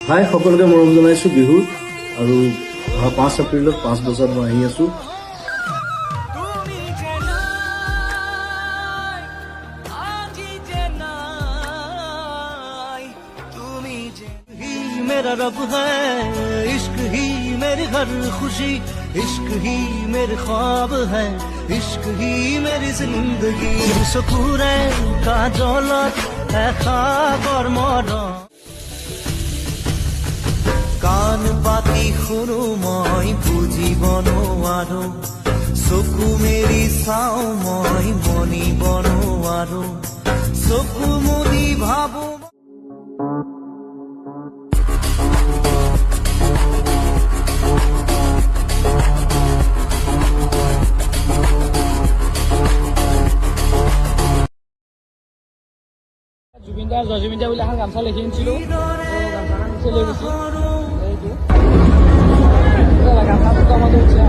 হাই সকলোকে মৰম জনাইছোঁ বিহু আৰু 5 এপ্ৰিলত 5 বজাত মই আহি আছোঁ। मेरा रब है इश्क ही मेरी हर खुशी, इश्क ही मेरे ख्वाब है, इश्क ही मेरी जिंदगी। सुकून का दौलत है ख्वाब और मौला। कान पाती खुनु মই বুঝিবন আৰু চকু মেৰি চাও মই মনিবন আৰু চকু মুদি ভাবো। জুবিন দাৰ জয়জুবিন দা বুলি এখন গামছা লিখি আনিছিলোঁ, গামছাখন নিচে লৈ গৈছোঁ। গামছাটো আমাদের হচ্ছে